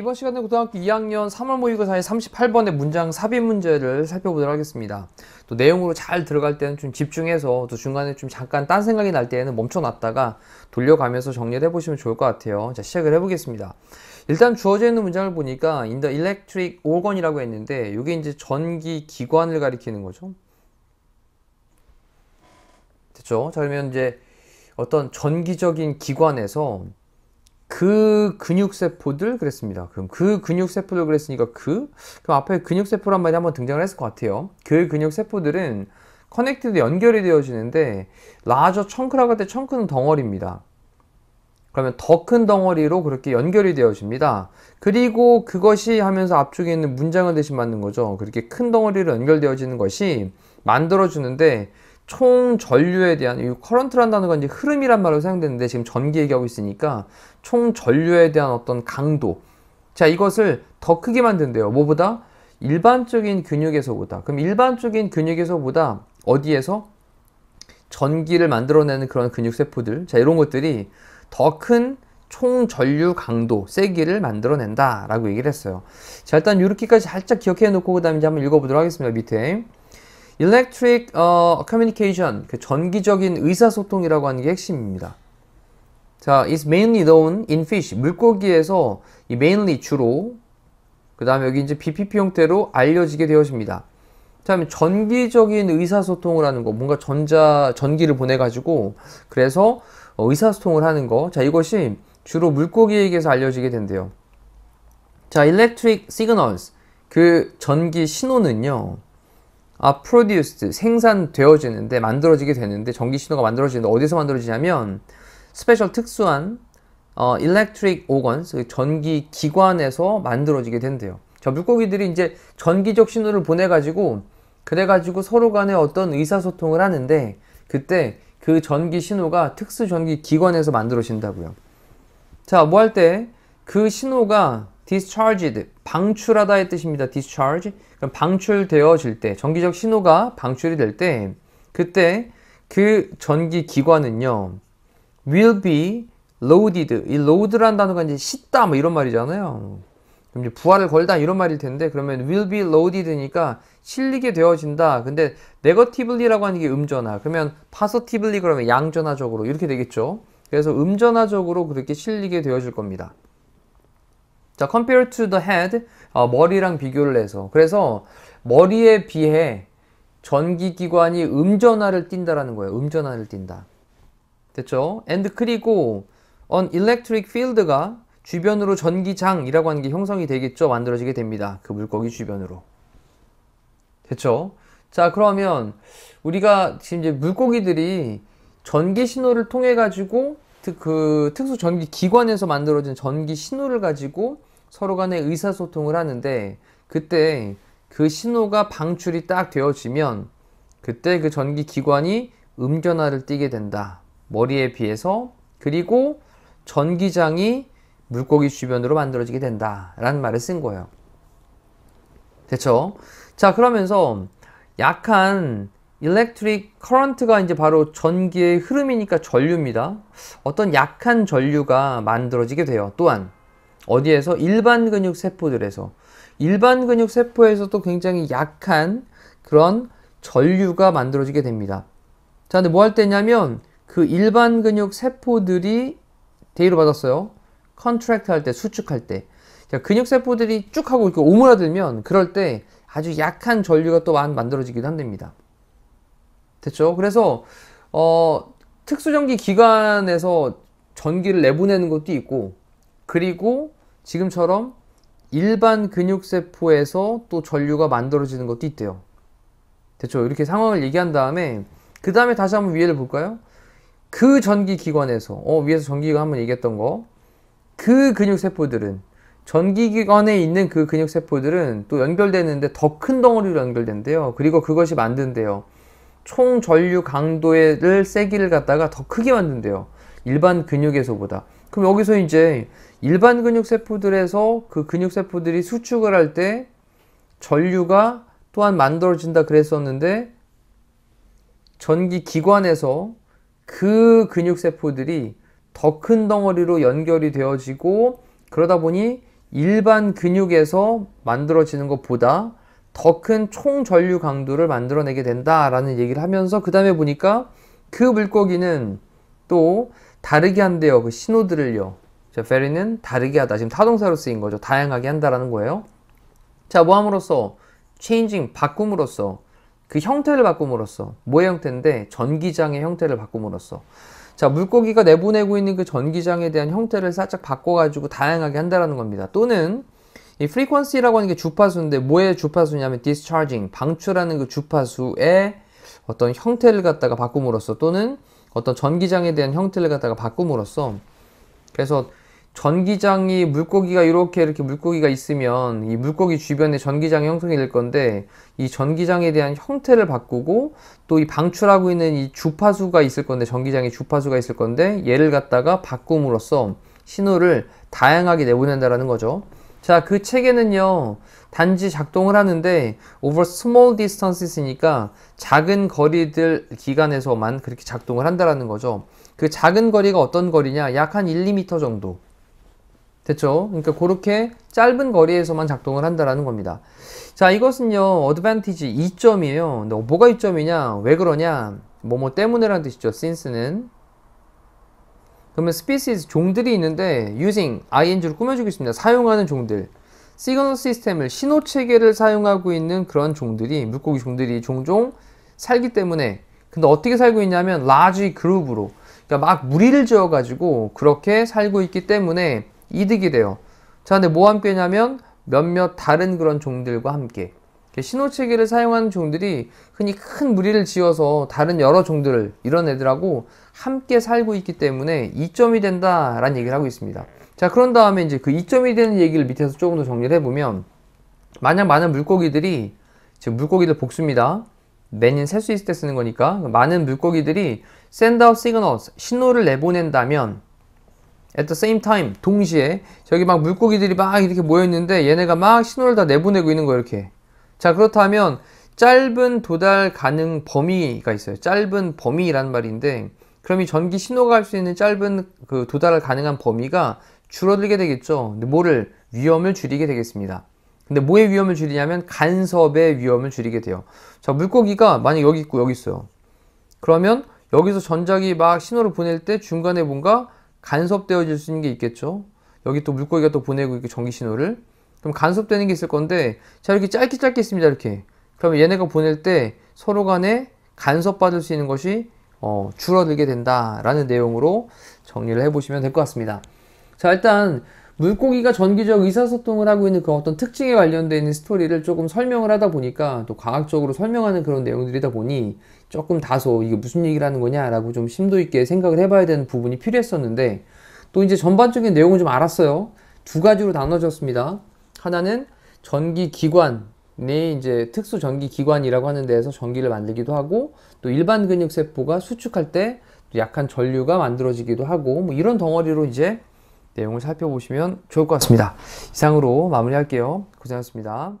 이번 시간에 고등학교 2학년 3월 모의고사의 38번의 문장 삽입 문제를 살펴보도록 하겠습니다. 또 내용으로 잘 들어갈 때는 좀 집중해서 또 중간에 좀 잠깐 딴 생각이 날 때에는 멈춰놨다가 돌려가면서 정리를 해보시면 좋을 것 같아요. 자, 시작을 해보겠습니다. 일단 주어져 있는 문장을 보니까 in the electric organ이라고 했는데 이게 이제 전기 기관을 가리키는 거죠. 됐죠? 자, 그러면 이제 어떤 전기적인 기관에서 그 근육세포들 그랬습니다. 그럼 그 근육세포들 그랬으니까 그럼 앞에 근육세포란 말이 한번 등장을 했을 것 같아요. 그 근육세포들은 커넥티드 연결이 되어지는데 라저 청크라고 할 때 청크는 덩어리입니다. 그러면 더 큰 덩어리로 그렇게 연결이 되어집니다. 그리고 그것이 하면서 앞쪽에 있는 문장을 대신 만든 거죠. 그렇게 큰 덩어리로 연결되어지는 것이 만들어주는데 총 전류에 대한, 이 커런트라는 단어가 이제 흐름이란 말로 사용되는데 지금 전기 얘기하고 있으니까 총 전류에 대한 어떤 강도. 자, 이것을 더 크게 만든대요. 뭐보다? 일반적인 근육에서보다. 그럼 일반적인 근육에서보다 어디에서? 전기를 만들어내는 그런 근육세포들. 자, 이런 것들이 더 큰 총 전류 강도, 세기를 만들어낸다 라고 얘기를 했어요. 자, 일단 이렇게까지 살짝 기억해 놓고 그 다음에 이제 한번 읽어보도록 하겠습니다. 밑에. Electric communication, 그 전기적인 의사소통이라고 하는 게 핵심입니다. 자, is mainly known in fish, 물고기에서 이 mainly 주로, 그 다음에 여기 이제 BPP 형태로 알려지게 되어집니다. 자, 전기적인 의사소통을 하는 거, 뭔가 전기를 보내가지고, 그래서 의사소통을 하는 거. 자, 이것이 주로 물고기에게서 알려지게 된대요. 자, electric signals, 그 전기 신호는요, produced, 생산되어지는데, 만들어지게 되는데, 전기 신호가 만들어지는데, 어디서 만들어지냐면, 스페셜 특수한, electric organs, 그 전기 기관에서 만들어지게 된대요. 자, 물고기들이 이제 전기적 신호를 보내가지고, 그래가지고 서로 간에 어떤 의사소통을 하는데, 그때 그 전기 신호가 특수 전기 기관에서 만들어진다고요. 자, 뭐 할 때, 그 신호가 discharged, 방출하다의 뜻입니다. discharge. 그럼 방출되어질 때, 전기적 신호가 방출이 될 때, 그때 그 전기 기관은요, will be loaded. 이 load라는 단어가 이제 싣다 뭐 이런 말이잖아요. 그럼 이제 부하를 걸다 이런 말일 텐데, 그러면 will be loaded니까 실리게 되어진다. 근데 negatively라고 하는 게 음전화. 그러면 positively 그러면 양전화적으로 이렇게 되겠죠. 그래서 음전화적으로 그렇게 실리게 되어질 겁니다. 자, compared to the head, 머리랑 비교를 해서. 그래서 머리에 비해 전기기관이 음전화를 띈다라는 거예요. 음전화를 띈다. 됐죠? and 그리고 on electric field가 주변으로 전기장이라고 하는 게 형성이 되겠죠. 만들어지게 됩니다. 그 물고기 주변으로. 됐죠? 자, 그러면 우리가 지금 이제 물고기들이 전기 신호를 통해 가지고 그 특수 전기 기관에서 만들어진 전기 신호를 가지고 서로 간에 의사소통을 하는데, 그때 그 신호가 방출이 딱 되어지면 그때 그 전기 기관이 음전화를 띠게 된다. 머리에 비해서. 그리고 전기장이 물고기 주변으로 만들어지게 된다 라는 말을 쓴 거예요. 됐죠? 자, 그러면서 약한 electric current가 이제 바로 전기의 흐름이니까 전류입니다. 어떤 약한 전류가 만들어지게 돼요. 또한 어디에서? 일반 근육 세포들에서. 일반 근육 세포에서도 굉장히 약한 그런 전류가 만들어지게 됩니다. 자, 근데 뭐 할 때냐면 그 일반 근육 세포들이 대의를 받았어요. 컨트랙트 할 때, 수축할 때. 자, 근육 세포들이 쭉 하고 이렇게 오므라들면 그럴 때 아주 약한 전류가 또 만들어지기도 한답니다. 됐죠? 그래서 특수전기 기관에서 전기를 내보내는 것도 있고, 그리고 지금처럼 일반 근육세포에서 또 전류가 만들어지는 것도 있대요. 됐죠? 이렇게 상황을 얘기한 다음에 그 다음에 다시 한번 위에를 볼까요? 그 전기 기관에서 위에서 전기가 한번 얘기했던 거, 그 근육세포들은, 전기기관에 있는 그 근육세포들은 또 연결되는데 더 큰 덩어리로 연결된대요. 그리고 그것이 만든대요. 총 전류 강도를 세기를 갖다가 더 크게 만든대요. 일반 근육에서보다. 그럼 여기서 이제 일반 근육세포들에서 그 근육세포들이 수축을 할 때 전류가 또한 만들어진다 그랬었는데, 전기기관에서 그 근육세포들이 더 큰 덩어리로 연결이 되어지고, 그러다 보니 일반 근육에서 만들어지는 것보다 더 큰 총전류 강도를 만들어내게 된다라는 얘기를 하면서 그 다음에 보니까 그 물고기는 또 다르게 한대요. 그 신호들을요. 자, vary는 다르게 하다. 지금 타동사로 쓰인 거죠. 다양하게 한다라는 거예요. 자, 뭐 함으로써? changing, 바꿈으로써. 그 형태를 바꿈으로써. 뭐의 형태인데? 전기장의 형태를 바꿈으로써. 자, 물고기가 내보내고 있는 그 전기장에 대한 형태를 살짝 바꿔가지고 다양하게 한다라는 겁니다. 또는 이 frequency라고 하는 게 주파수인데 뭐의 주파수냐면 discharging, 방출하는 그 주파수의 어떤 형태를 갖다가 바꿈으로써 또는 어떤 전기장에 대한 형태를 갖다가 바꿈으로써 그래서 전기장이 물고기가 이렇게 물고기가 있으면 이 물고기 주변에 전기장이 형성이 될 건데 이 전기장에 대한 형태를 바꾸고 또 이 방출하고 있는 이 주파수가 있을 건데 전기장의 주파수가 있을 건데 얘를 갖다가 바꿈으로써 신호를 다양하게 내보낸다라는 거죠. 자, 그 체계는요 단지 작동을 하는데 over small distances니까 작은 거리들 기간에서만 그렇게 작동을 한다라는 거죠. 그 작은 거리가 어떤 거리냐? 약 한 1, 2m 정도. 됐죠? 그러니까 그렇게 짧은 거리에서만 작동을 한다라는 겁니다. 자, 이것은요, 어드밴티지 이점이에요. 근데 뭐가 이점이냐? 왜 그러냐? 뭐뭐 때문에라는 뜻이죠. since는. 그러면 species, 종들이 있는데 using, ing로 꾸며주고 있습니다. 사용하는 종들. 시그널 시스템을, 신호 체계를 사용하고 있는 그런 종들이, 물고기 종들이 종종 살기 때문에. 근데 어떻게 살고 있냐면 large 그룹으로. 그러니까 막 무리를 지어가지고 그렇게 살고 있기 때문에 이득이 돼요. 자, 근데 뭐와 함께 냐면 몇몇 다른 그런 종들과 함께. 신호 체계를 사용하는 종들이 흔히 큰 무리를 지어서 다른 여러 종들, 이런 애들하고 함께 살고 있기 때문에 이점이 된다라는 얘기를 하고 있습니다. 자, 그런 다음에 이제 그 이점이 되는 얘기를 밑에서 조금 더 정리를 해보면 만약 많은 물고기들이, 지금 물고기들 복수입니다. many는 셀 수 있을 때 쓰는 거니까 많은 물고기들이 send out signals, 신호를 내보낸다면 at the same time, 동시에 저기 막 물고기들이 막 이렇게 모여있는데 얘네가 막 신호를 다 내보내고 있는 거예요, 이렇게. 자, 그렇다면 짧은 도달 가능 범위가 있어요. 짧은 범위라는 말인데 그럼 이 전기 신호가 갈 수 있는 짧은 그 도달 가능한 범위가 줄어들게 되겠죠. 근데 뭐를? 위험을 줄이게 되겠습니다. 근데 뭐의 위험을 줄이냐면 간섭의 위험을 줄이게 돼요. 자, 물고기가 만약 여기 있고 여기 있어요. 그러면 여기서 전자기 막 신호를 보낼 때 중간에 뭔가 간섭되어질 수 있는 게 있겠죠. 여기 또 물고기가 또 보내고 있고 전기 신호를. 그럼 간섭되는 게 있을 건데 자, 이렇게 짧게 있습니다. 이렇게. 그러면 얘네가 보낼 때 서로 간에 간섭받을 수 있는 것이 줄어들게 된다라는 내용으로 정리를 해보시면 될 것 같습니다. 자, 일단 물고기가 전기적 의사소통을 하고 있는 그 어떤 특징에 관련되어 있는 스토리를 조금 설명을 하다 보니까 또 과학적으로 설명하는 그런 내용들이다 보니 조금 다소 이게 무슨 얘기를 하는 거냐라고 좀 심도 있게 생각을 해봐야 되는 부분이 필요했었는데 또 이제 전반적인 내용을 좀 알았어요. 두 가지로 나눠졌습니다. 하나는 전기기관의 이제 특수 전기기관이라고 하는 데에서 전기를 만들기도 하고 또 일반 근육세포가 수축할 때 약한 전류가 만들어지기도 하고 뭐 이런 덩어리로 이제 내용을 살펴보시면 좋을 것 같습니다. 이상으로 마무리할게요. 고생하셨습니다.